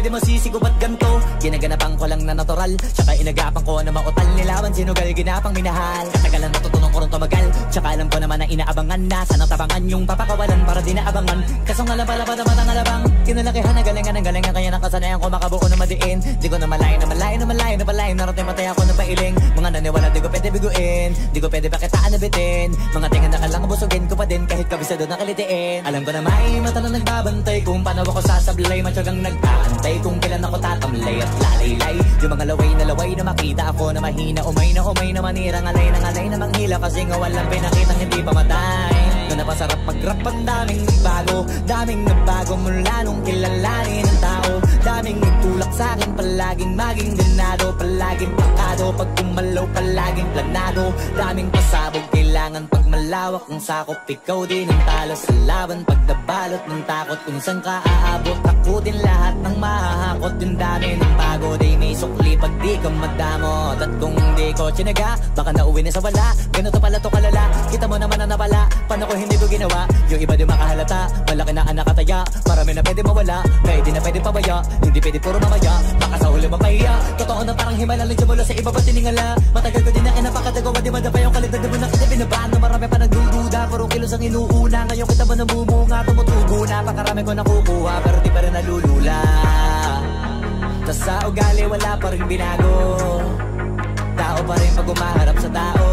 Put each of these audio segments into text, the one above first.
di masisigo ba't ganto? Ginaganapan ko lang na natural, tsaka inagapan ko na mautal nilawan sinugal, ginapang minahal. Katagalan natutunan ko rin tumagal, tsaka alam ko naman na inaabangan na sana tabangan yung papakawalan para di naabangan. Kaso nga lang pala ba naman ang alabang kinalakihan na galingan ng galingan, kaya nakasanayan ko makabuo na madiin. Di ko na malayo na malayo na malayo na malayo, narating matay ako na pailing. Mga naniwala di ko pwede biguin, di ko pwede pakitaan na bitin. Mga tingan na kalang busugin ko pa din kahit kabisado na kalitiin. Alam ko na may mata na nagbabantay kung paano ako sasablay, matyagang nag-aantay kung kailan ako tatamlay at lalaylay. Yung mga laway na makita ako na mahina, umay na manira, ngalay na manghila, kasi nga walang pinakitang hindi pa matay. Na napasarap mag-rap, ang daming nagbago mula nung kilalanin ng tao. Daming nagtulak sa'kin, palaging maging ganado, palaging pakado, pag kumalaw palaging planado. Daming pasabog, kailangan pag malawak ang sakop, ikaw din ang talo sa laban. Pag nabalot ng takot kung saan ka aabot, takutin lahat ng mahahakot. Yung dami ng pagod ay may sukli pag di ka madamot. At kung di ko tsinaga, baka nauwi na sa wala. Ganito pala to kalala, kita mo naman na nawala. Paano ko hindi ko ginawa? Yung iba di makahalata, malaki na anak kataya. Marami na pwede mawala, kaya di na pwede pabaya. Hindi pwede puro mamaya, baka sa huli mapahiya. Totoo na parang himala lang mula sa iba ba tiningala. Matagal ko din na kinapakatagawa, di madapa yung kalidad mo na kita binabaan. Na marami pa nagdududa, puro kilos ang inuuna. Ngayon kita ba namumunga, tumutubo na. Pakarami ko nakukuha, pero di pa rin nalulula. Tas sa ugali wala pa rin binago, tao pa rin pag umaharap sa tao.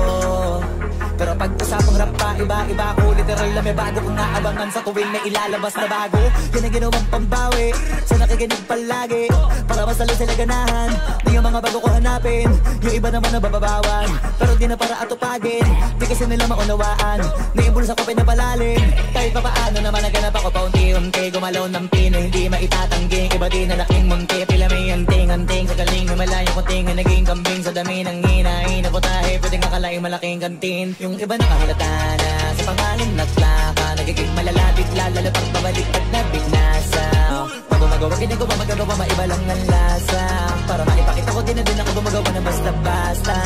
Pero pag usapang rap pa, iba-iba ko. Literal na may bago kong naabangan sa tuwing may ilalabas na bago. Yan ang ginawang pambawi sa nakikinig palagi, para mas lalo sila ganahan na yung mga bago ko hanapin. Yung iba naman nabababawan, pero di na para atupagin. Di kasi nila maunawaan na yung bulsa ko pinapalalim. Kahit pa paano naman naganap ako paunti-unti, gumalaw ng pino, hindi maitatanggi. Iba di na laking munti, pila may anting-anting. Sa galing na malayo kunting na naging kambing. Sa dami ng hinahin na putahe, pwedeng akalaing malaking kantin. Yung iba nakahalata na sa pangalan na plaka, nagiging malala bigla, lalo pag babalik pag nabinasa. Pag gumagawa, ginagawa, magagawa, maiba lang ng lasa. Para maipakita ko din na din ako gumagawa na basta-basta.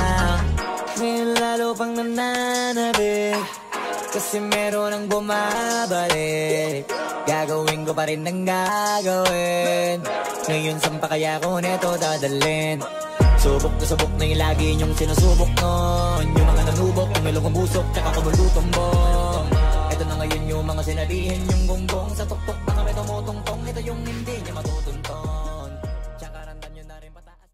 Ngayon lalo pang nananabik, kasi meron ang bumabalik. Gagawin ko pa rin ang gagawin. Ngayon saan pa kaya ko neto dadalhin? Subok na yung lagi niyong sinusubok nun. Yung mga nanubok, tumilong ang busok, tsaka kumulutumbong. Ito na ngayon yung mga sinabihin yung gonggong. Sa tuktok na kami tumutungtong, ito yung hindi